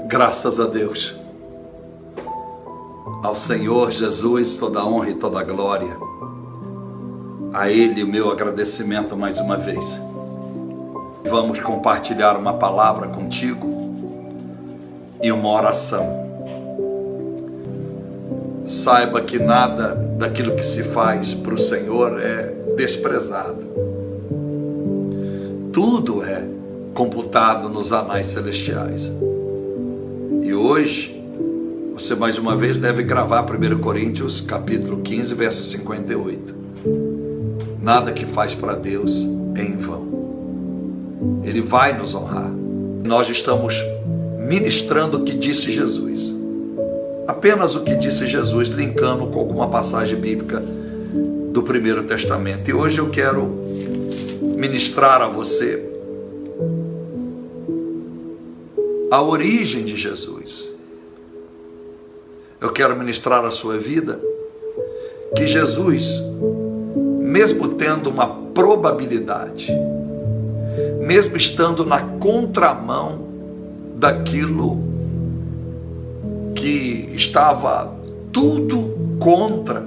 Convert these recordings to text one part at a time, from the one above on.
Graças a Deus, ao Senhor Jesus, toda a honra e toda a glória, a Ele o meu agradecimento mais uma vez. Vamos compartilhar uma palavra contigo e uma oração. Saiba que nada daquilo que se faz para o Senhor é desprezado. Tudo é computado nos anais celestiais. E hoje, você mais uma vez deve gravar 1 Coríntios capítulo 15, verso 58. Nada que faz para Deus é em vão. Ele vai nos honrar. Nós estamos ministrando o que disse Jesus. Apenas o que disse Jesus, linkando com alguma passagem bíblica do Primeiro Testamento. E hoje eu quero ministrar a você a origem de Jesus. Eu quero ministrar a sua vida que Jesus, mesmo tendo uma probabilidade, mesmo estando na contramão daquilo que estava tudo contra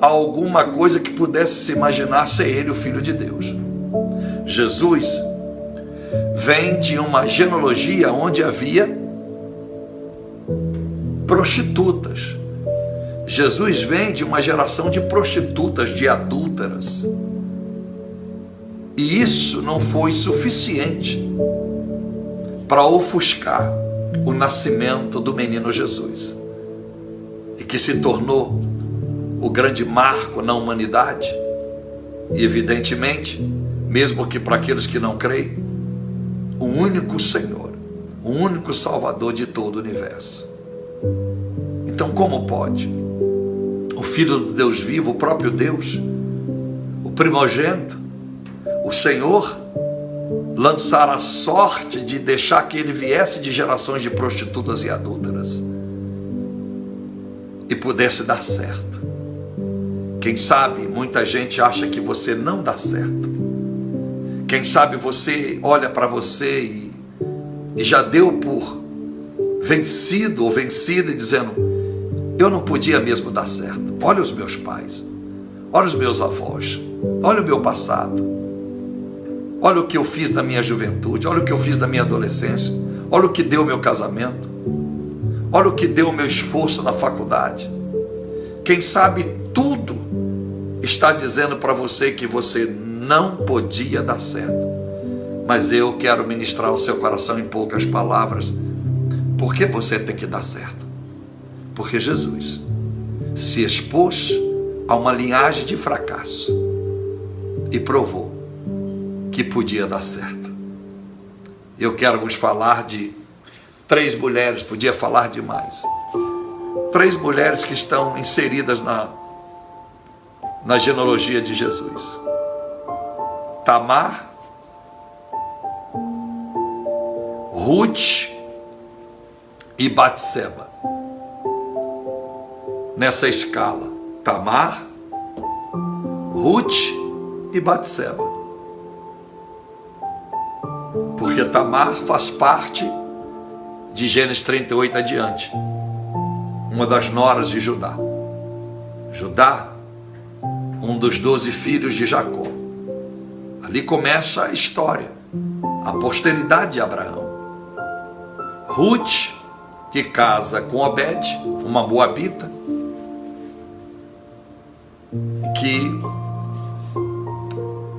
alguma coisa que pudesse se imaginar ser ele o Filho de Deus. Jesus vem de uma genealogia onde havia prostitutas. Jesus vem de uma geração de prostitutas, de adúlteras. E isso não foi suficiente para ofuscar o nascimento do menino Jesus, e que se tornou o grande marco na humanidade, e evidentemente, mesmo que para aqueles que não creem, o único Senhor, o único Salvador de todo o universo. Então, como pode o Filho de Deus vivo, o próprio Deus, o primogênito, o Senhor, lançar a sorte de deixar que ele viesse de gerações de prostitutas e adúlteras e pudesse dar certo? Quem sabe muita gente acha que você não dá certo. Quem sabe você olha para você e já deu por vencido ou vencida e dizendo: eu não podia mesmo dar certo. Olha os meus pais, olha os meus avós, olha o meu passado, olha o que eu fiz na minha juventude, olha o que eu fiz na minha adolescência, olha o que deu o meu casamento, olha o que deu o meu esforço na faculdade. Quem sabe tudo está dizendo para você que você não podia dar certo. Mas eu quero ministrar o seu coração em poucas palavras. Por que você tem que dar certo? Porque Jesus se expôs a uma linhagem de fracasso e provou que podia dar certo. Eu quero vos falar de 3 mulheres, podia falar de mais. 3 mulheres que estão inseridas na genealogia de Jesus: Tamar, Ruth e Batseba. Nessa escala: Tamar, Ruth e Batseba. Porque Tamar faz parte de Gênesis 38 adiante, uma das noras de Judá. Judá, um dos 12 filhos de Jacó. Ali começa a história, a posteridade de Abraão. Ruth, que casa com Obed, uma moabita, que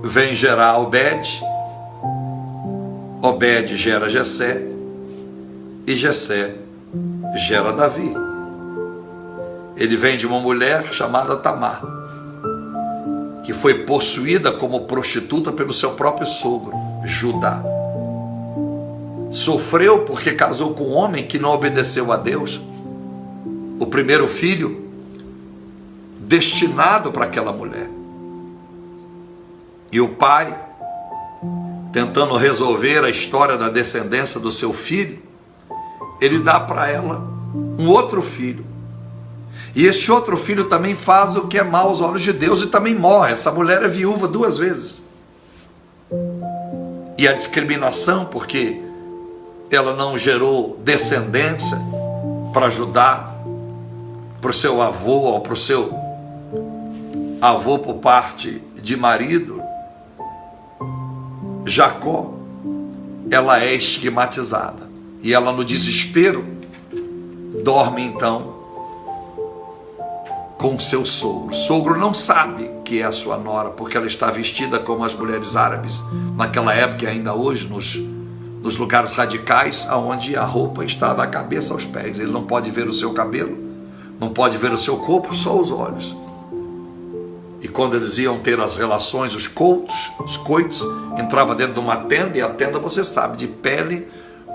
vem gerar Obed. Obed gera Jessé, e Jessé gera Davi. Ele vem de uma mulher chamada Tamar, que foi possuída como prostituta pelo seu próprio sogro, Judá. Sofreu porque casou com um homem que não obedeceu a Deus. O primeiro filho destinado para aquela mulher. E o pai, tentando resolver a história da descendência do seu filho, ele dá para ela um outro filho. E esse outro filho também faz o que é mal aos olhos de Deus e também morre. Essa mulher é viúva 2 vezes. E a discriminação, porque ela não gerou descendência para ajudar para o seu avô ou para o seu avô por parte de marido, Jacó, ela é estigmatizada. E ela, no desespero, dorme então com seu sogro. O sogro não sabe que é a sua nora, porque ela está vestida como as mulheres árabes naquela época e ainda hoje nos lugares radicais, onde a roupa está da cabeça aos pés. Ele não pode ver o seu cabelo, não pode ver o seu corpo, só os olhos. E quando eles iam ter as relações, os coitos, entrava dentro de uma tenda, e a tenda, você sabe, de pele,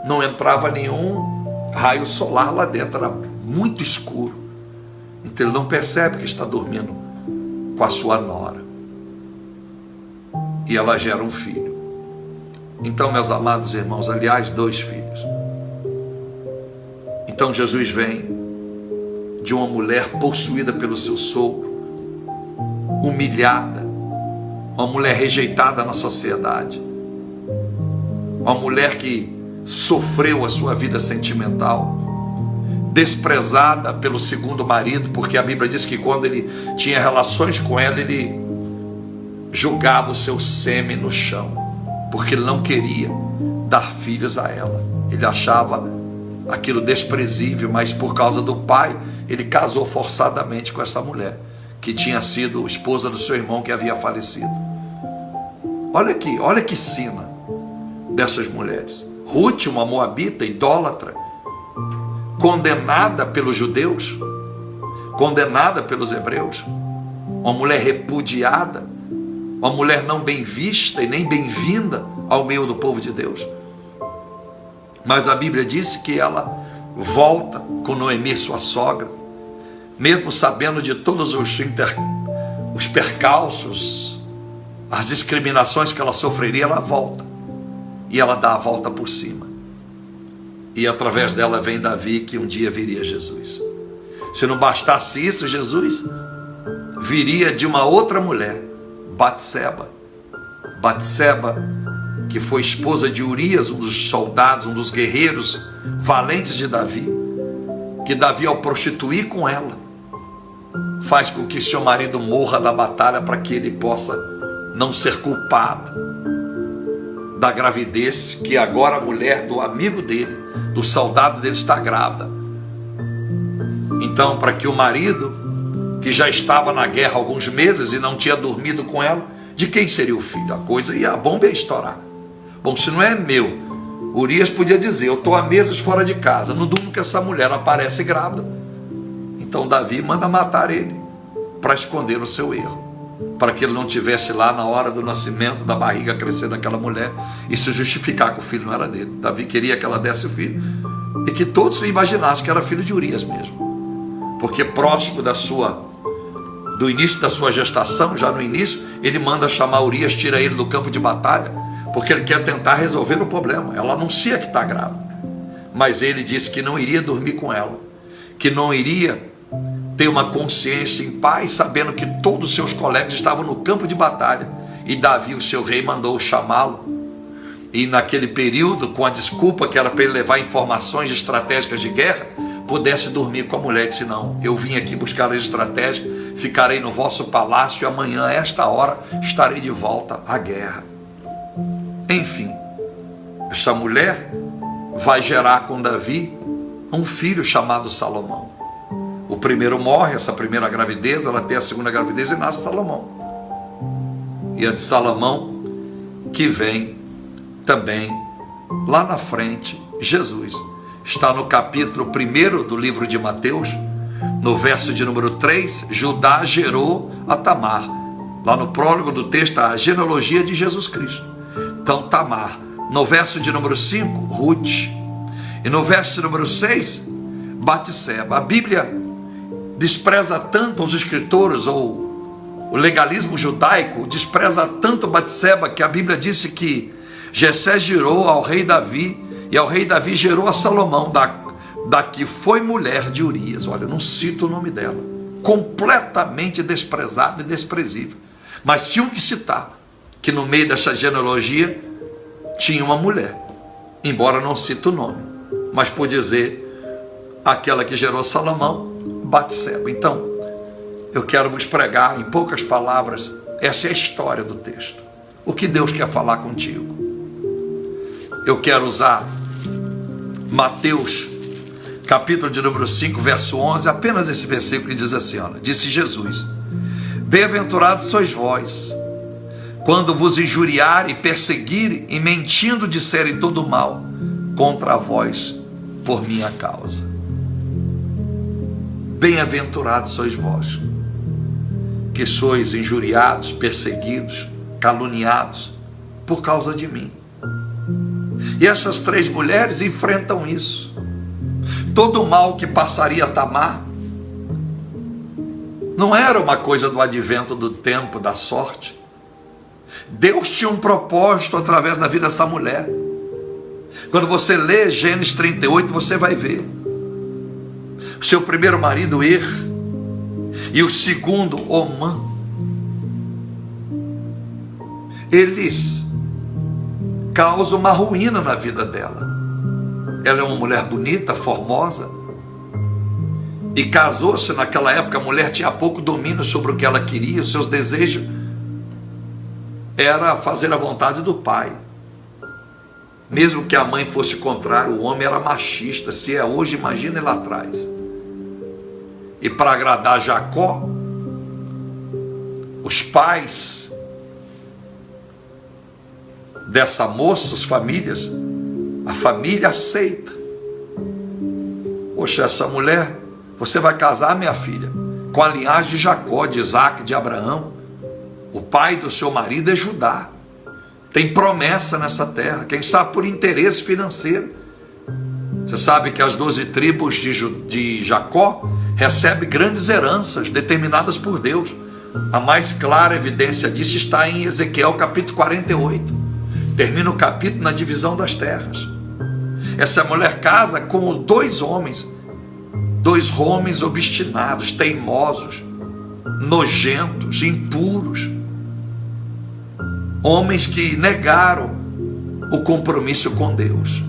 não entrava nenhum raio solar lá dentro, era muito escuro. Então ele não percebe que está dormindo com a sua nora. E ela gera um filho. Então, meus amados irmãos, aliás, 2 filhos. Então Jesus vem de uma mulher possuída pelo seu sogro, humilhada, uma mulher rejeitada na sociedade, uma mulher que sofreu a sua vida sentimental, desprezada pelo segundo marido, porque a Bíblia diz que quando ele tinha relações com ela, ele jogava o seu sêmen no chão, porque ele não queria dar filhos a ela. Ele achava aquilo desprezível, mas por causa do pai, ele casou forçadamente com essa mulher, que tinha sido esposa do seu irmão que havia falecido. Olha aqui, olha que sina dessas mulheres. Ruth, uma moabita, idólatra, condenada pelos judeus, condenada pelos hebreus, uma mulher repudiada, uma mulher não bem vista e nem bem-vinda ao meio do povo de Deus. Mas a Bíblia disse que ela volta com Noemi, sua sogra, mesmo sabendo de todos os percalços, as discriminações que ela sofreria, ela volta. E ela dá a volta por cima. E através dela vem Davi, que um dia viria Jesus. Se não bastasse isso, Jesus viria de uma outra mulher, Batseba. Batseba, que foi esposa de Urias, um dos soldados, um dos guerreiros valentes de Davi, que Davi, ao prostituir com ela, faz com que seu marido morra da batalha, para que ele possa não ser culpado da gravidez, que agora a mulher do amigo dele, do soldado dele, está grávida. Então, para que o marido, que já estava na guerra há alguns meses e não tinha dormido com ela, de quem seria o filho? A bomba ia estourar. Bom, se não é meu, Urias podia dizer: eu estou há meses fora de casa, não durmo com essa mulher, aparece grávida. Então Davi manda matar ele, para esconder o seu erro, para que ele não tivesse lá na hora do nascimento da barriga crescendo daquela mulher e se justificar que o filho não era dele. Davi queria que ela desse o filho e que todos imaginassem que era filho de Urias mesmo, porque próximo do início da sua gestação, já no início, ele manda chamar Urias, tira ele do campo de batalha, porque ele quer tentar resolver o problema. Ela anuncia que está grávida, mas ele disse que não iria dormir com ela, que não iria ter uma consciência em paz, sabendo que todos os seus colegas estavam no campo de batalha. E Davi, o seu rei, mandou chamá-lo, e naquele período, com a desculpa que era para ele levar informações estratégicas de guerra, pudesse dormir com a mulher. Disse: não, eu vim aqui buscar as estratégias, ficarei no vosso palácio, e amanhã a esta hora estarei de volta à guerra. Enfim, essa mulher vai gerar com Davi um filho chamado Salomão. O primeiro morre, essa primeira gravidez, ela tem a segunda gravidez e nasce Salomão. E é de Salomão que vem também, lá na frente, Jesus. Está no capítulo 1 do livro de Mateus, no verso de número 3, Judá gerou a Tamar. Lá no prólogo do texto, a genealogia de Jesus Cristo. Então, Tamar. No verso de número 5, Ruth. E no verso de número 6, Batseba. A Bíblia despreza tanto os escritores, ou o legalismo judaico despreza tanto Batseba, que a Bíblia disse que Jessé gerou ao rei Davi, e ao rei Davi gerou a Salomão, da que foi mulher de Urias. Olha, eu não cito o nome dela, completamente desprezada e desprezível, mas tinham que citar que no meio dessa genealogia tinha uma mulher embora não cite o nome, mas por dizer aquela que gerou Salomão, Batseba. Então, eu quero vos pregar em poucas palavras, essa é a história do texto. O que Deus quer falar contigo? Eu quero usar Mateus, capítulo de número 5, verso 11, apenas esse versículo que diz assim, olha, disse Jesus: bem-aventurados sois vós, quando vos injuriarem, perseguirem e mentindo disserem todo mal contra vós por minha causa. Bem-aventurados sois vós, que sois injuriados, perseguidos, caluniados por causa de mim. E essas 3 mulheres enfrentam isso. Todo o mal que passaria a Tamar não era uma coisa do advento do tempo, da sorte. Deus tinha um propósito através da vida dessa mulher. Quando você lê Gênesis 38, você vai ver. O seu primeiro marido, Er, e o segundo, Omã, eles causam uma ruína na vida dela. Ela é uma mulher bonita, formosa, e casou-se naquela época. A mulher tinha pouco domínio sobre o que ela queria, os seus desejos era fazer a vontade do pai. Mesmo que a mãe fosse contrária, o homem era machista. Se é hoje, imagina ele lá atrás. E para agradar Jacó, os pais dessa moça, as famílias, a família aceita. Poxa, essa mulher, você vai casar, minha filha, com a linhagem de Jacó, de Isaac, de Abraão. O pai do seu marido é Judá. Tem promessa nessa terra, quem sabe por interesse financeiro. Você sabe que as 12 tribos de Jacó recebem grandes heranças determinadas por Deus. A mais clara evidência disso está em Ezequiel capítulo 48. Termina o capítulo na divisão das terras. Essa mulher casa com 2 homens obstinados, teimosos, nojentos, impuros. Homens que negaram o compromisso com Deus.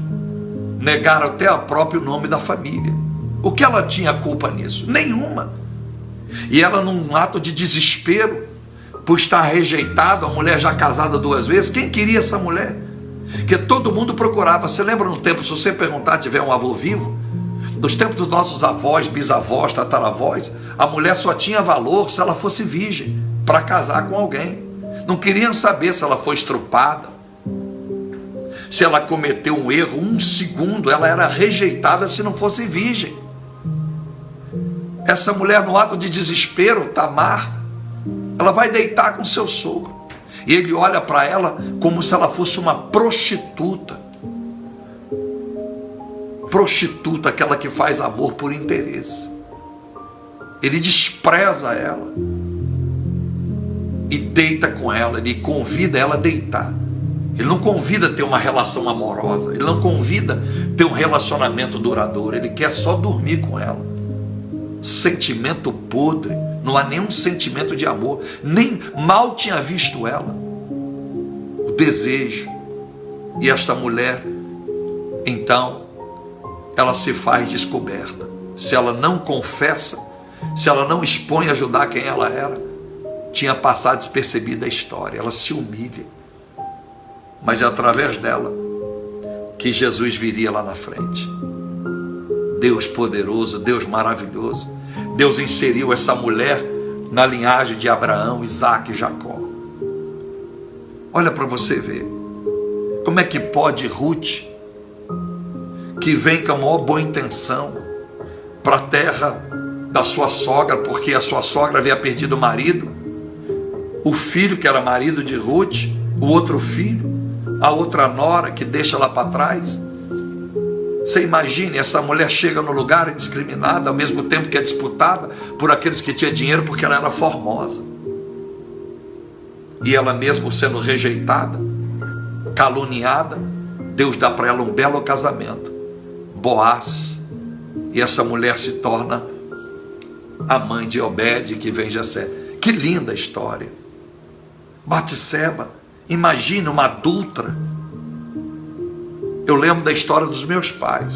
Negaram até o próprio nome da família. O que ela tinha culpa nisso? Nenhuma. E ela, num ato de desespero, por estar rejeitada, a mulher já casada 2 vezes, quem queria essa mulher? Que todo mundo procurava. Você lembra no tempo, se você perguntar, tiver um avô vivo, nos tempos dos nossos avós, bisavós, tataravós, a mulher só tinha valor se ela fosse virgem, para casar com alguém. Não queriam saber se ela foi estrupada, se ela cometeu um erro, 1 segundo, ela era rejeitada se não fosse virgem. Essa mulher, no ato de desespero, Tamar, ela vai deitar com seu sogro. E ele olha para ela como se ela fosse uma prostituta. Prostituta, aquela que faz amor por interesse. Ele despreza ela e deita com ela. Ele convida ela a deitar. Ele não convida a ter uma relação amorosa. Ele não convida a ter um relacionamento duradouro. Ele quer só dormir com ela. Sentimento podre. Não há nenhum sentimento de amor. Nem mal tinha visto ela. O desejo. E esta mulher, então, ela se faz descoberta. Se ela não confessa, se ela não expõe a ajudar quem ela era, tinha passado despercebida a história. Ela se humilha. Mas é através dela que Jesus viria lá na frente. Deus poderoso, Deus maravilhoso. Deus inseriu essa mulher na linhagem de Abraão, Isaac e Jacó. Olha para você ver. Como é que pode Ruth, que vem com a maior boa intenção para a terra da sua sogra, porque a sua sogra havia perdido o marido, o filho que era marido de Ruth, o outro filho, a outra nora que deixa lá para trás. Você imagine, essa mulher chega no lugar indiscriminada, ao mesmo tempo que é disputada por aqueles que tinham dinheiro, porque ela era formosa. E ela mesmo sendo rejeitada, caluniada, Deus dá para ela um belo casamento, Boaz, e essa mulher se torna a mãe de Obed, que vem Jessé. Que linda história. Batseba, imagina uma adúltera, Eu lembro da história dos meus pais.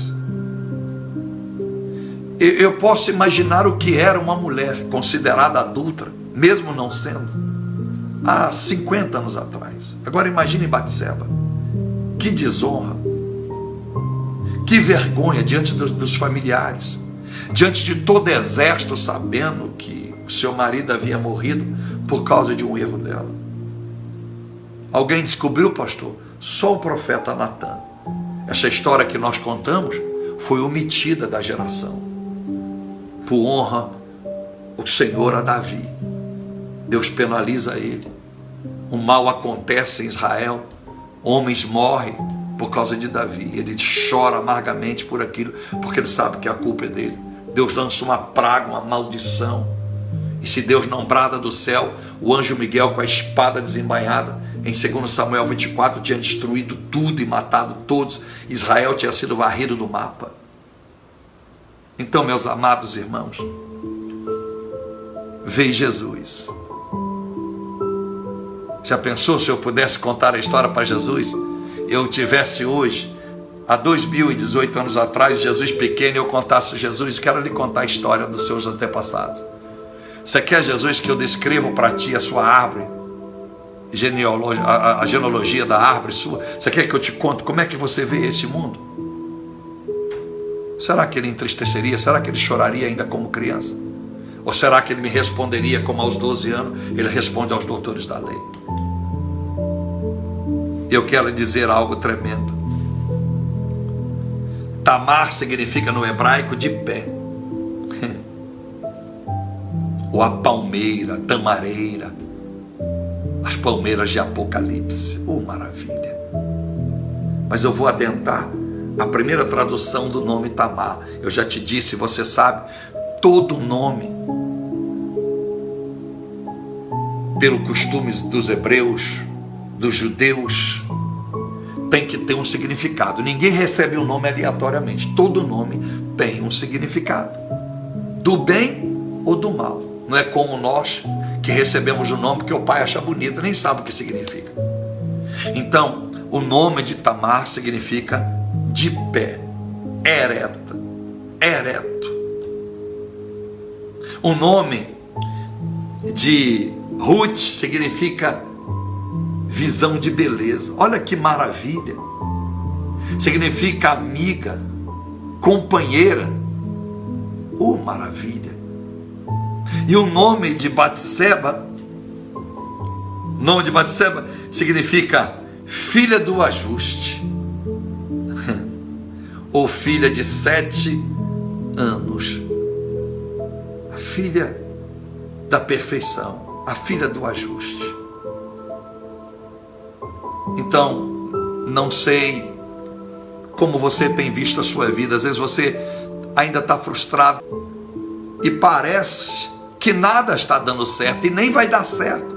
Eu posso imaginar o que era uma mulher considerada adúltera, mesmo não sendo, há 50 anos atrás. Agora imagine Batseba. Que desonra, que vergonha diante dos familiares, diante de todo o exército, sabendo que o seu marido havia morrido por causa de um erro dela. Alguém descobriu, pastor? Só o profeta Natan. Essa história que nós contamos foi omitida da geração, por honra o Senhor a Davi. Deus penaliza ele. O mal acontece em Israel, homens morrem por causa de Davi. Ele chora amargamente por aquilo, porque ele sabe que a culpa é dele. Deus lança uma praga, uma maldição, e se Deus não brada do céu, o anjo Miguel com a espada desembainhada, em 2 Samuel 24, tinha destruído tudo e matado todos. Israel tinha sido varrido do mapa. Então, meus amados irmãos, veio Jesus. Já pensou se eu pudesse contar a história para Jesus? Eu tivesse hoje, há 2018 anos atrás, Jesus pequeno, e eu contasse Jesus, quero lhe contar a história dos seus antepassados. Você quer, Jesus, que eu descrevo para ti a sua árvore, a genealogia da árvore sua? Você quer que eu te conte como é que você vê esse mundo? Será que ele entristeceria? Será que ele choraria ainda como criança? Ou será que ele me responderia como aos 12 anos ele responde aos doutores da lei? Eu quero dizer algo tremendo. Tamar significa no hebraico de pé. Ou a palmeira, tamareira. As palmeiras de Apocalipse. Oh, maravilha. Mas eu vou adentrar a primeira tradução do nome Tamar. Eu já te disse, você sabe, todo nome, pelo costume dos hebreus, dos judeus, tem que ter um significado. Ninguém recebe um nome aleatoriamente. Todo nome tem um significado, do bem ou do mal. Não é como nós, que recebemos o nome porque o pai acha bonito, nem sabe o que significa. Então, o nome de Tamar significa de pé, ereta, ereto. O nome de Ruth significa visão de beleza. Olha que maravilha. Significa amiga, companheira. Oh, maravilha. E o nome de Batseba, significa filha do ajuste, ou filha de 7 anos, a filha da perfeição, a filha do ajuste. Então, não sei como você tem visto a sua vida. Às vezes você ainda está frustrado e parece que nada está dando certo e nem vai dar certo.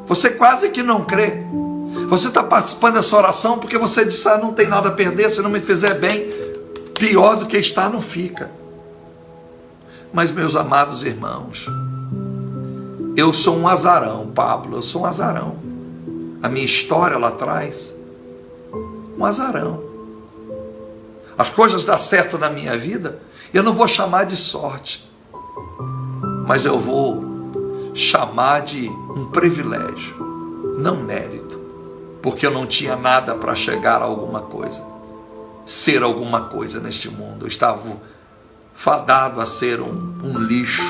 Você quase que não crê. Você está participando dessa oração porque você disse: não tem nada a perder, se não me fizer bem, pior do que está não fica. Mas, meus amados irmãos, eu sou um azarão, Pablo, eu sou um azarão. A minha história lá atrás, um azarão. As coisas dão certo na minha vida, eu não vou chamar de sorte, mas eu vou chamar de um privilégio, não mérito, porque eu não tinha nada para chegar a alguma coisa, ser alguma coisa neste mundo. Eu estava fadado a ser um lixo,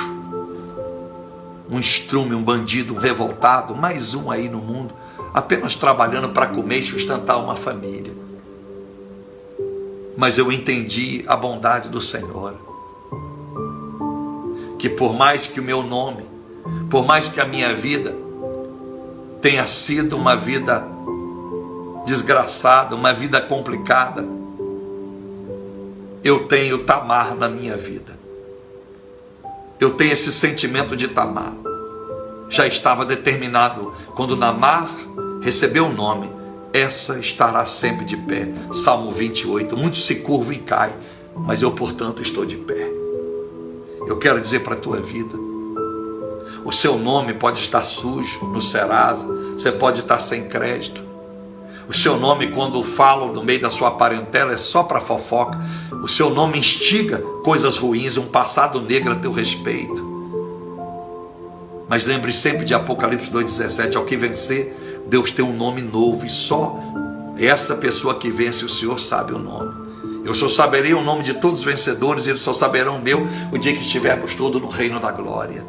um estrume, um bandido, um revoltado, mais um aí no mundo, apenas trabalhando para comer e sustentar uma família. Mas eu entendi a bondade do Senhor, que por mais que o meu nome, por mais que a minha vida tenha sido uma vida desgraçada, uma vida complicada, eu tenho Tamar na minha vida. Eu tenho esse sentimento de Tamar. Já estava determinado, quando Namar recebeu o nome, essa estará sempre de pé. Salmo 28, muitos se curvam e caem, mas eu, portanto, estou de pé. Eu quero dizer para a tua vida, o seu nome pode estar sujo no Serasa, você pode estar sem crédito, O seu nome, quando falam no meio da sua parentela, é só para fofoca. O seu nome instiga coisas ruins, um passado negro a teu respeito. Mas lembre sempre de Apocalipse 2,17, ao que vencer, Deus tem um nome novo, e só essa pessoa que vence, o Senhor sabe o nome. Eu só saberei o nome de todos os vencedores, e eles só saberão o meu o dia que estivermos todos no reino da glória.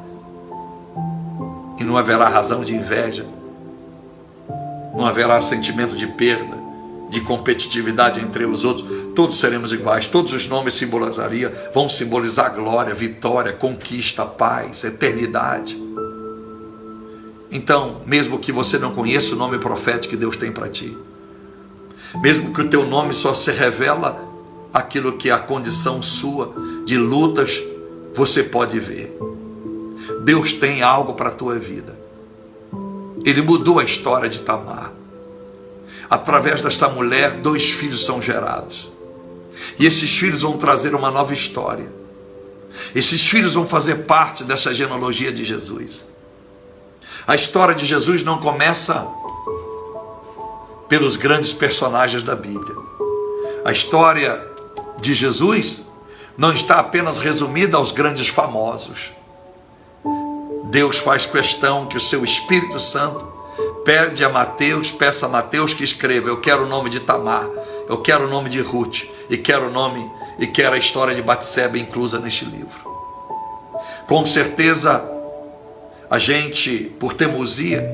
E não haverá razão de inveja, não haverá sentimento de perda, de competitividade entre os outros. Todos seremos iguais. Todos os nomes vão simbolizar glória, vitória, conquista, paz, eternidade. Então, mesmo que você não conheça o nome profético que Deus tem para ti, mesmo que o teu nome só se revela aquilo que é a condição sua de lutas, você pode ver. Deus tem algo para a tua vida. Ele mudou a história de Tamar. Através desta mulher, 2 filhos são gerados. E esses filhos vão trazer uma nova história. Esses filhos vão fazer parte dessa genealogia de Jesus. A história de Jesus não começa pelos grandes personagens da Bíblia. A história de Jesus não está apenas resumida aos grandes famosos. Deus faz questão que o seu Espírito Santo peça a Mateus que escreva: eu quero o nome de Tamar, eu quero o nome de Ruth, e quero a história de Batseba inclusa neste livro. Com certeza, a gente, por teimosia,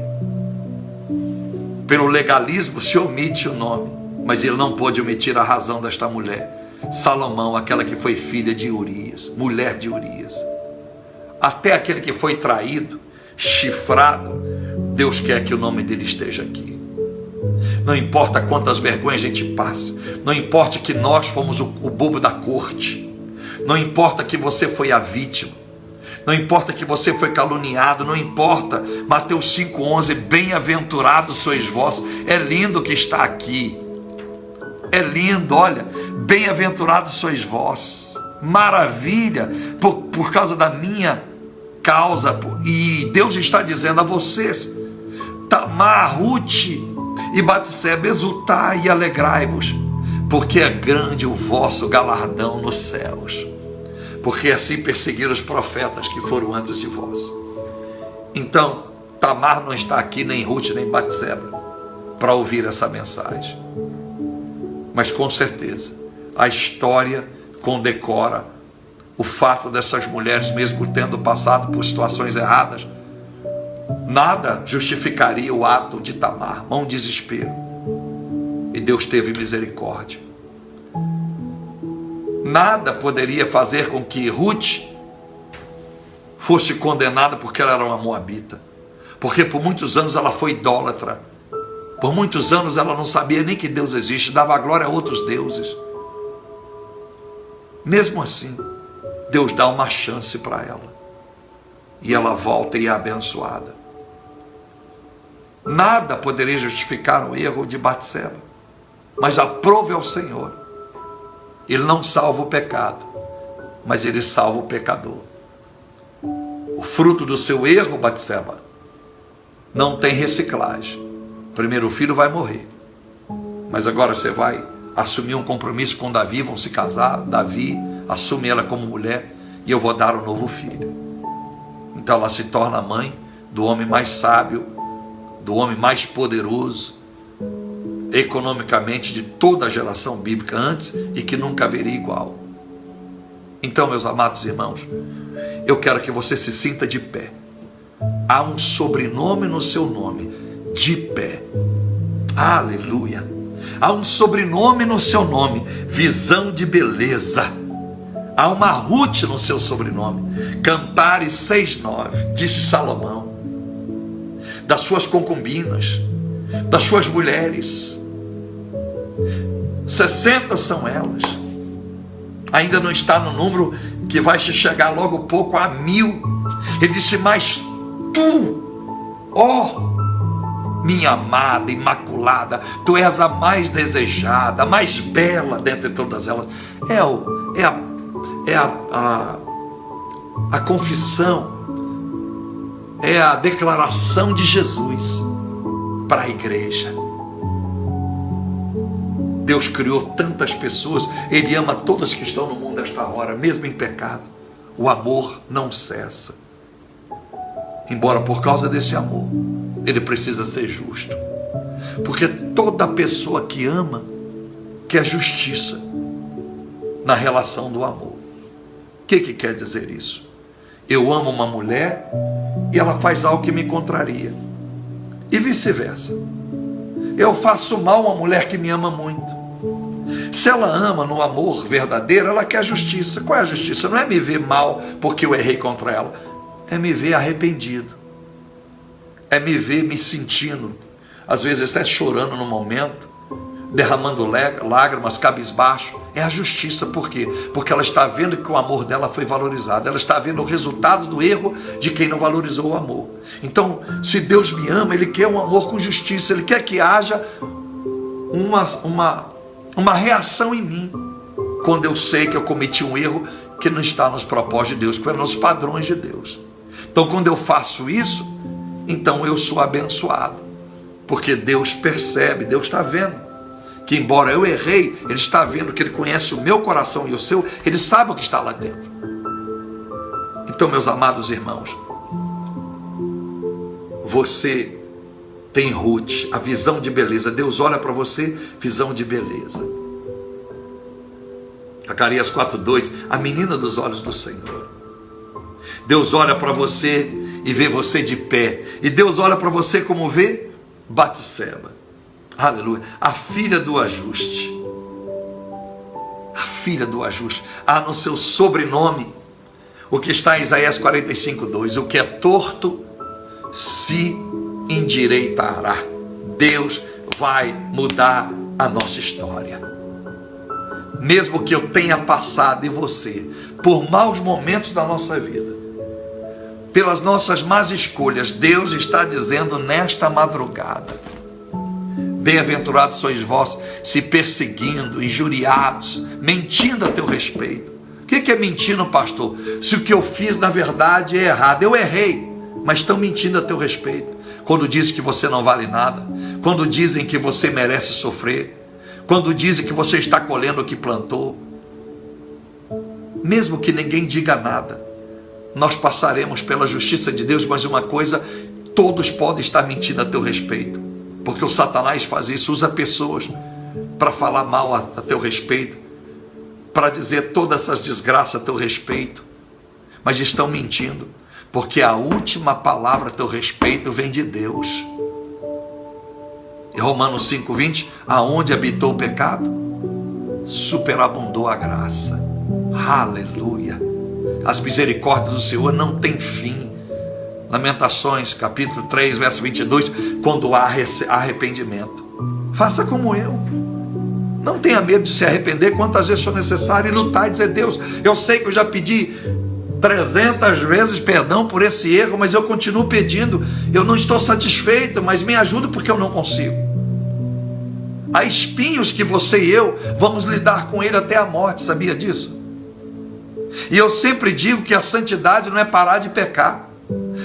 pelo legalismo, se omite o nome, mas ele não pôde omitir a razão desta mulher, Salomão, aquela que foi filha de Urias, mulher de Urias. Até aquele que foi traído, chifrado, Deus quer que o nome dele esteja aqui. Não importa quantas vergonhas a gente passa, não importa que nós fomos o bobo da corte, não importa que você foi a vítima, não importa que você foi caluniado, não importa. Mateus 5,11, bem-aventurados sois vós. É lindo que está aqui, é lindo, olha, bem-aventurados sois vós, maravilha, por causa da minha causa. E Deus está dizendo a vocês: Tamar, Ruth e Batseba, exultai e alegrai-vos, porque é grande o vosso galardão nos céus, porque assim perseguiram os profetas que foram antes de vós. Então, Tamar não está aqui, nem Ruth, nem Batseba, para ouvir essa mensagem. Mas com certeza, a história condecora o fato dessas mulheres, mesmo tendo passado por situações erradas, nada justificaria o ato de Tamar, um desespero. E Deus teve misericórdia. Nada poderia fazer com que Ruth fosse condenada porque ela era uma moabita. Porque por muitos anos ela foi idólatra. Por muitos anos ela não sabia nem que Deus existe, dava glória a outros deuses. Mesmo assim, Deus dá uma chance para ela. E ela volta e é abençoada. Nada poderia justificar o erro de Batseba. Mas aprove ao Senhor. Ele não salva o pecado, mas ele salva o pecador. O fruto do seu erro, Batseba, não tem reciclagem. Primeiro o filho vai morrer, mas agora você vai assumir um compromisso com Davi, vão se casar, Davi assume ela como mulher, e eu vou dar um novo filho. Então ela se torna mãe do homem mais sábio, do homem mais poderoso, economicamente, de toda a geração bíblica antes, e que nunca haveria igual. Então, meus amados irmãos, eu quero que você se sinta de pé. Há um sobrenome no seu nome, de pé. Aleluia. Há um sobrenome no seu nome, visão de beleza. Há uma Ruth no seu sobrenome. Cantares 6,9, disse Salomão, das suas concubinas, das suas mulheres, 60 são elas. Ainda não está no número que vai chegar logo pouco a 1000. Ele disse: mas tu, ó minha amada, imaculada, tu és a mais desejada, a mais bela dentre todas elas. A confissão, é a declaração de Jesus para a igreja. Deus criou tantas pessoas, Ele ama todas que estão no mundo esta hora, mesmo em pecado. O amor não cessa. Embora por causa desse amor, Ele precisa ser justo. Porque toda pessoa que ama, quer justiça na relação do amor. O que quer dizer isso? Eu amo uma mulher e ela faz algo que me contraria. E vice-versa. Eu faço mal a uma mulher que me ama muito. Se ela ama no amor verdadeiro, ela quer justiça. Qual é a justiça? Não é me ver mal porque eu errei contra ela. É me ver arrependido. É me ver me sentindo, às vezes até chorando no momento, derramando lágrimas, cabisbaixo. É a justiça. Por quê? Porque ela está vendo que o amor dela foi valorizado. Ela está vendo o resultado do erro de quem não valorizou o amor. Então, se Deus me ama, Ele quer um amor com justiça. Ele quer que haja uma reação em mim, quando eu sei que eu cometi um erro que não está nos propósitos de Deus, que é nos padrões de Deus. Então, quando eu faço isso, então eu sou abençoado, porque Deus percebe, Deus está vendo, que embora eu errei, Ele está vendo que Ele conhece o meu coração e o seu, Ele sabe o que está lá dentro. Então, meus amados irmãos, você tem Ruth, a visão de beleza. Deus olha para você, visão de beleza. Zacarias 4:2, a menina dos olhos do Senhor. Deus olha para você e vê você de pé. E Deus olha para você como vê Batseba. Aleluia. A filha do ajuste. A filha do ajuste. Há no seu sobrenome o que está em Isaías 45:2. O que é torto se endireitará. Deus vai mudar a nossa história. Mesmo que eu tenha passado, e você, por maus momentos da nossa vida, pelas nossas más escolhas, Deus está dizendo nesta madrugada: bem-aventurados sois vós, se perseguindo, injuriados, mentindo a teu respeito. O que é mentindo, pastor? Se o que eu fiz na verdade é errado. Eu errei, mas estão mentindo a teu respeito. Quando dizem que você não vale nada, quando dizem que você merece sofrer, quando dizem que você está colhendo o que plantou, mesmo que ninguém diga nada, nós passaremos pela justiça de Deus. Mas uma coisa, todos podem estar mentindo a teu respeito, porque o Satanás faz isso, usa pessoas para falar mal a teu respeito, para dizer todas essas desgraças a teu respeito, mas estão mentindo, porque a última palavra a teu respeito vem de Deus. Em Romanos 5:20, aonde habitou o pecado, superabundou a graça. Aleluia. As misericórdias do Senhor não têm fim. Lamentações, capítulo 3, verso 22, quando há arrependimento. Faça como eu. Não tenha medo de se arrepender quantas vezes for necessário e lutar e dizer: Deus, eu sei que eu já pedi 300 vezes perdão por esse erro, mas eu continuo pedindo. Eu não estou satisfeito, mas me ajuda porque eu não consigo. Há espinhos que você e eu vamos lidar com ele até a morte, sabia disso? E eu sempre digo que a santidade não é parar de pecar.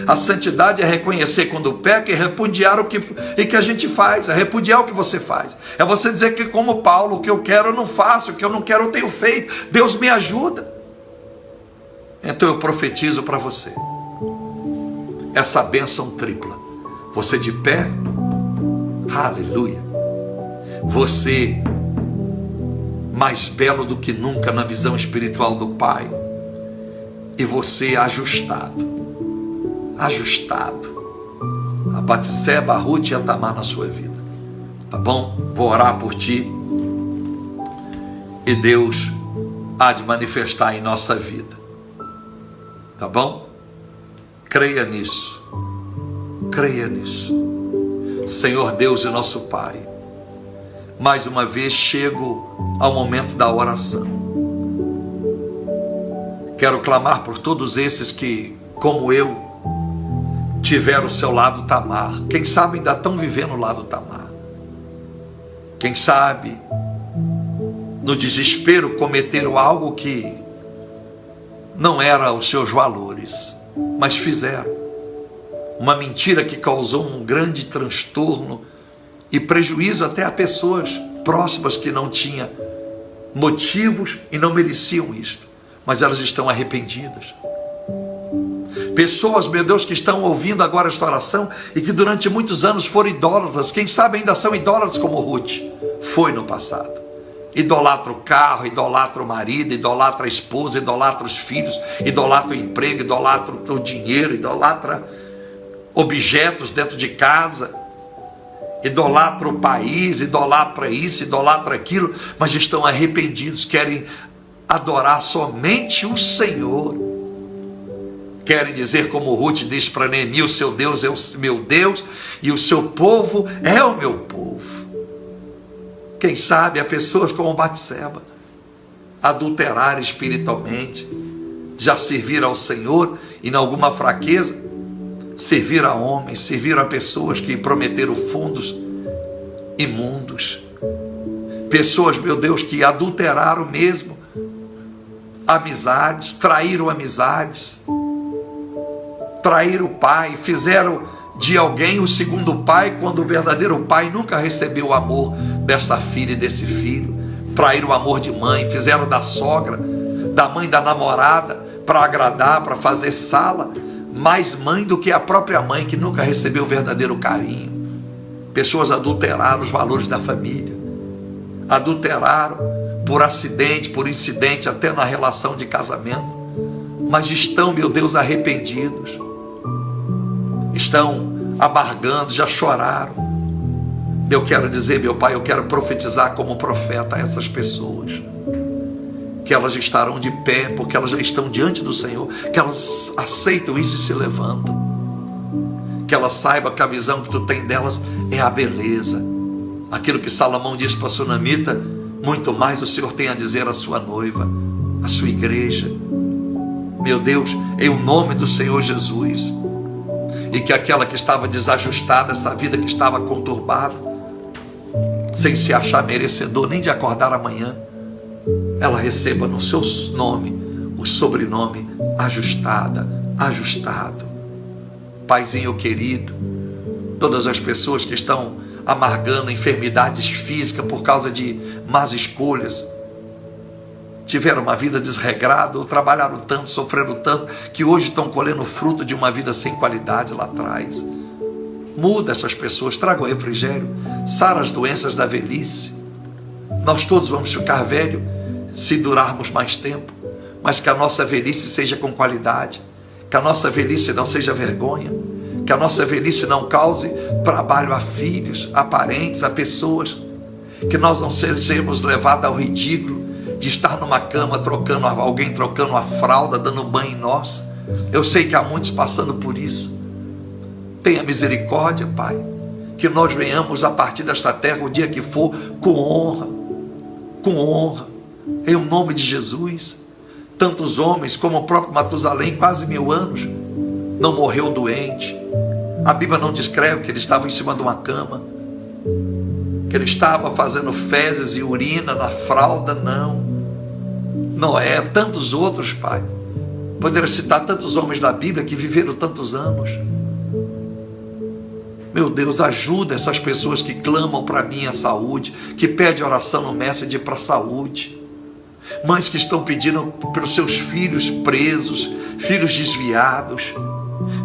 A santidade é reconhecer quando peca e repudiar o que a gente faz, é repudiar o que você faz. É você dizer que, como Paulo, o que eu quero eu não faço, o que eu não quero eu tenho feito. Deus me ajuda. Então eu profetizo para você essa bênção tripla. Você de pé, aleluia. Você mais belo do que nunca na visão espiritual do Pai. E você ajustado. A Batseba, a Ruth e a Tamar na sua vida. Tá bom? Vou orar por ti. E Deus há de manifestar em nossa vida. Tá bom? Creia nisso. Creia nisso. Senhor Deus e nosso Pai, mais uma vez chego ao momento da oração. Quero clamar por todos esses que, como eu, tiveram o seu lado Tamar. Quem sabe ainda estão vivendo o lado Tamar. Quem sabe, no desespero, cometeram algo que não era os seus valores, mas fizeram. Uma mentira que causou um grande transtorno e prejuízo até a pessoas próximas que não tinham motivos e não mereciam isto, mas elas estão arrependidas. Pessoas, meu Deus, que estão ouvindo agora esta oração e que durante muitos anos foram idólatras, quem sabe ainda são idólatras como Ruth foi no passado. Idolatra o carro, idolatra o marido, idolatra a esposa, idolatra os filhos, idolatra o emprego, idolatra o dinheiro, idolatra objetos dentro de casa, idolatra o país, idolatra isso, idolatra aquilo, mas estão arrependidos, querem adorar somente o Senhor. Querem dizer como Ruth diz para Noemi: o seu Deus é o meu Deus e o seu povo é o meu povo. Quem sabe há pessoas como Batseba, adulterar espiritualmente, já servir ao Senhor e, em alguma fraqueza, servir a homens, servir a pessoas que prometeram fundos imundos. Pessoas, meu Deus, que adulteraram mesmo amizades, traíram amizades, traíram o pai, fizeram de alguém o segundo pai, quando o verdadeiro pai nunca recebeu o amor dessa filha e desse filho. Traíram o amor de mãe, fizeram da sogra, da mãe da namorada, para agradar, para fazer sala, mais mãe do que a própria mãe, que nunca recebeu o verdadeiro carinho. Pessoas adulteraram os valores da família, adulteraram por acidente, por incidente, até na relação de casamento, mas estão, meu Deus, arrependidos, estão amargando, já choraram. Eu quero dizer, meu Pai, eu quero profetizar como profeta a essas pessoas, que elas estarão de pé, porque elas já estão diante do Senhor, que elas aceitam isso e se levantam, que elas saibam que a visão que tu tem delas é a beleza, aquilo que Salomão disse para a sunamita: muito mais o Senhor tem a dizer à sua noiva, à sua igreja. Meu Deus, em o nome do Senhor Jesus, e que aquela que estava desajustada, essa vida que estava conturbada, sem se achar merecedor nem de acordar amanhã, ela receba no seu nome o sobrenome ajustada, ajustado. Paizinho querido, todas as pessoas que estão amargando enfermidades físicas por causa de más escolhas, tiveram uma vida desregrada, ou trabalharam tanto, sofreram tanto, que hoje estão colhendo fruto de uma vida sem qualidade lá atrás. Muda essas pessoas, traga o refrigério, sara as doenças da velhice. Nós todos vamos ficar velhos se durarmos mais tempo, mas que a nossa velhice seja com qualidade, que a nossa velhice não seja vergonha, que a nossa velhice não cause trabalho a filhos, a parentes, a pessoas, que nós não sejamos levados ao ridículo de estar numa cama alguém trocando a fralda, dando banho em nós. Eu sei que há muitos passando por isso. Tenha misericórdia, Pai, que nós venhamos a partir desta terra, o dia que for, com honra, em nome de Jesus. Tantos homens, como o próprio Matusalém, quase 1000 anos, não morreu doente. A Bíblia não descreve que ele estava em cima de uma cama, que ele estava fazendo fezes e urina na fralda, não. Noé, tantos outros, Pai. Poderia citar tantos homens da Bíblia que viveram tantos anos. Meu Deus, ajuda essas pessoas que clamam para a minha saúde, que pedem oração no Messenger para a saúde. Mães que estão pedindo pelos seus filhos presos, filhos desviados,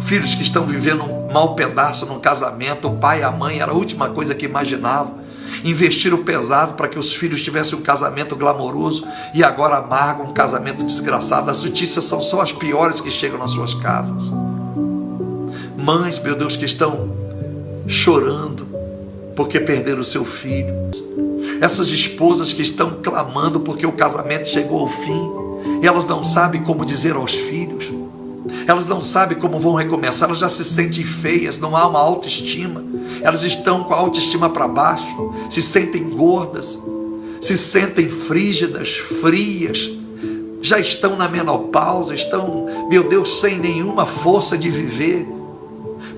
filhos que estão vivendo um mau pedaço no casamento. O pai e a mãe era a última coisa que imaginavam. Investiram pesado para que os filhos tivessem um casamento glamouroso e agora amargam um casamento desgraçado. As notícias são só as piores que chegam nas suas casas. Mães, meu Deus, que estão chorando porque perderam o seu filho. Essas esposas que estão clamando porque o casamento chegou ao fim e elas não sabem como dizer aos filhos, elas não sabem como vão recomeçar, elas já se sentem feias, não há uma autoestima, elas estão com a autoestima para baixo, se sentem gordas, se sentem frígidas, frias, já estão na menopausa, estão, meu Deus, sem nenhuma força de viver,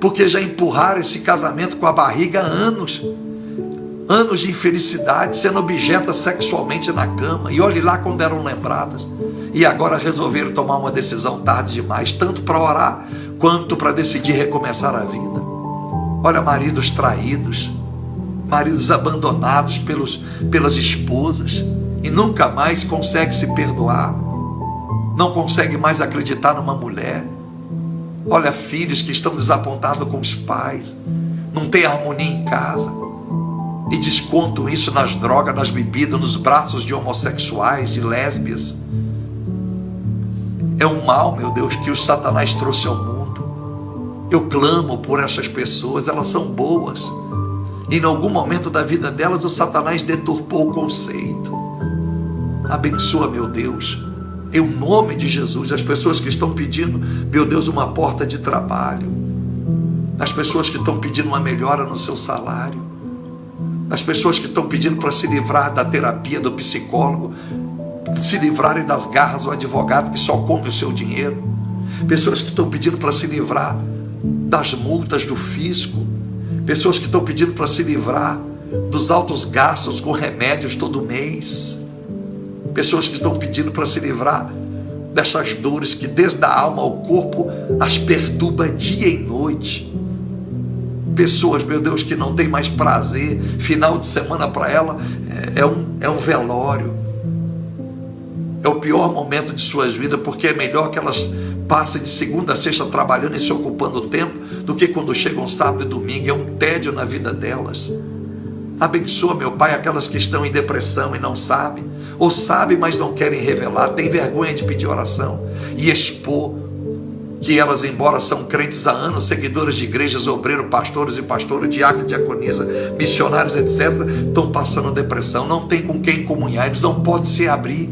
porque já empurraram esse casamento com a barriga há anos de infelicidade, sendo objetas sexualmente na cama, e olhe lá quando eram lembradas, e agora resolveram tomar uma decisão tarde demais, tanto para orar, quanto para decidir recomeçar a vida. Olha, maridos traídos, maridos abandonados pelas esposas e nunca mais consegue se perdoar, não consegue mais acreditar numa mulher. Olha, filhos que estão desapontados com os pais, não tem harmonia em casa e descontam isso nas drogas, nas bebidas, nos braços de homossexuais, de lésbias. É um mal, meu Deus, que o Satanás trouxe ao mundo. Eu clamo por essas pessoas, elas são boas. E em algum momento da vida delas o Satanás deturpou o conceito. Abençoa, meu Deus, em nome de Jesus, as pessoas que estão pedindo, meu Deus, uma porta de trabalho, as pessoas que estão pedindo uma melhora no seu salário, as pessoas que estão pedindo para se livrar da terapia, do psicólogo, se livrarem das garras do advogado que só come o seu dinheiro, pessoas que estão pedindo para se livrar das multas do fisco, pessoas que estão pedindo para se livrar dos altos gastos com remédios todo mês, pessoas que estão pedindo para se livrar dessas dores que desde a alma ao corpo as perturba dia e noite. Pessoas, meu Deus, que não tem mais prazer, final de semana para ela é um velório, é o pior momento de suas vidas, porque é melhor que elas passem de segunda a sexta trabalhando e se ocupando o tempo, do que quando chegam sábado e domingo. É um tédio na vida delas. Abençoa, meu Pai, aquelas que estão em depressão e não sabem, ou sabem, mas não querem revelar, têm vergonha de pedir oração e expor que elas, embora são crentes há anos, seguidoras de igrejas, obreiros, pastores e pastoras, diácono, diaconisa, missionários, etc., estão passando depressão, não tem com quem comunhar, eles não podem se abrir,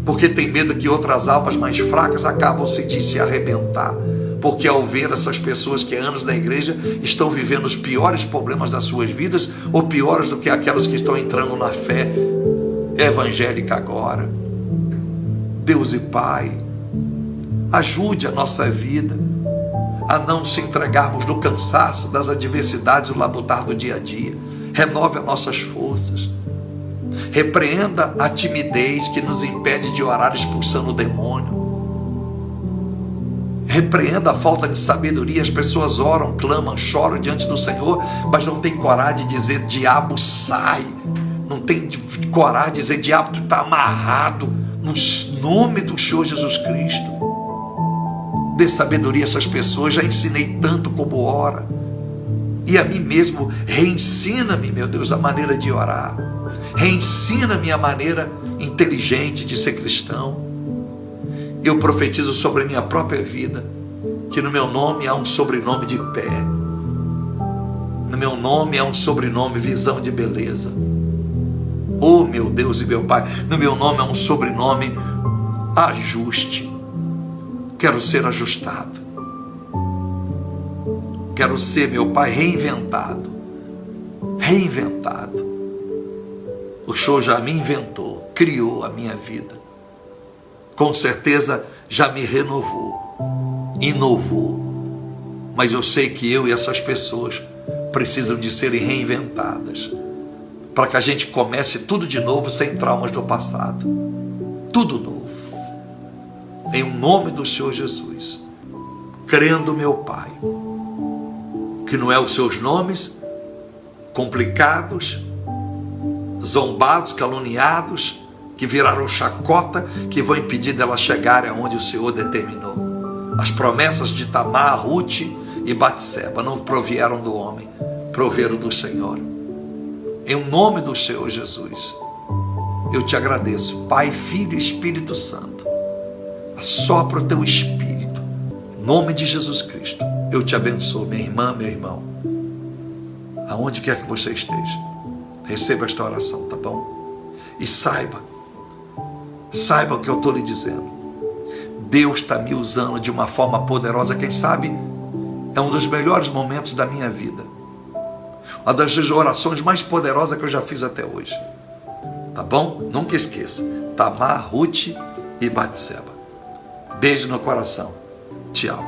porque tem medo que outras almas mais fracas acabam de se arrebentar, porque ao ver essas pessoas que há anos na igreja estão vivendo os piores problemas das suas vidas, ou piores do que aquelas que estão entrando na fé evangélica agora. Deus e Pai, ajude a nossa vida a não se entregarmos no cansaço das adversidades e o labutar do dia a dia. Renove as nossas forças. Repreenda a timidez que nos impede de orar expulsando o demônio. Repreenda a falta de sabedoria. As pessoas oram, clamam, choram diante do Senhor, mas não tem coragem de dizer: diabo, sai. Não tem coragem de dizer: diabo, tu está amarrado, no nome do Senhor Jesus Cristo. Dê sabedoria a essas pessoas. Já ensinei tanto como ora, e a mim mesmo, reensina-me, meu Deus, a maneira de orar. Reensina-me a maneira inteligente de ser cristão. Eu profetizo sobre a minha própria vida que no meu nome há um sobrenome de pé, no meu nome há um sobrenome visão de beleza. Oh, meu Deus e meu Pai, no meu nome há um sobrenome ajuste. Quero ser ajustado, quero ser, meu Pai, reinventado. O Senhor já me inventou, criou a minha vida, com certeza já me renovou, inovou, mas eu sei que eu e essas pessoas precisam de serem reinventadas, para que a gente comece tudo de novo, sem traumas do passado, tudo novo, em nome do Senhor Jesus, crendo, meu Pai, que não é os seus nomes complicados, zombados, caluniados, que viraram chacota, que vão impedir delas chegarem aonde o Senhor determinou. As promessas de Tamar, Ruth e Batseba não provieram do homem, proveram do Senhor. Em nome do Senhor Jesus, eu te agradeço, Pai, Filho e Espírito Santo. Assopra o teu Espírito, em nome de Jesus Cristo. Eu te abençoo, minha irmã, meu irmão, aonde quer que você esteja, receba esta oração, tá bom? E saiba o que eu estou lhe dizendo. Deus está me usando de uma forma poderosa. Quem sabe é um dos melhores momentos da minha vida, uma das orações mais poderosas que eu já fiz até hoje, tá bom? Nunca esqueça, Tamar, Ruth e Batseba. Beijo no coração. Tchau.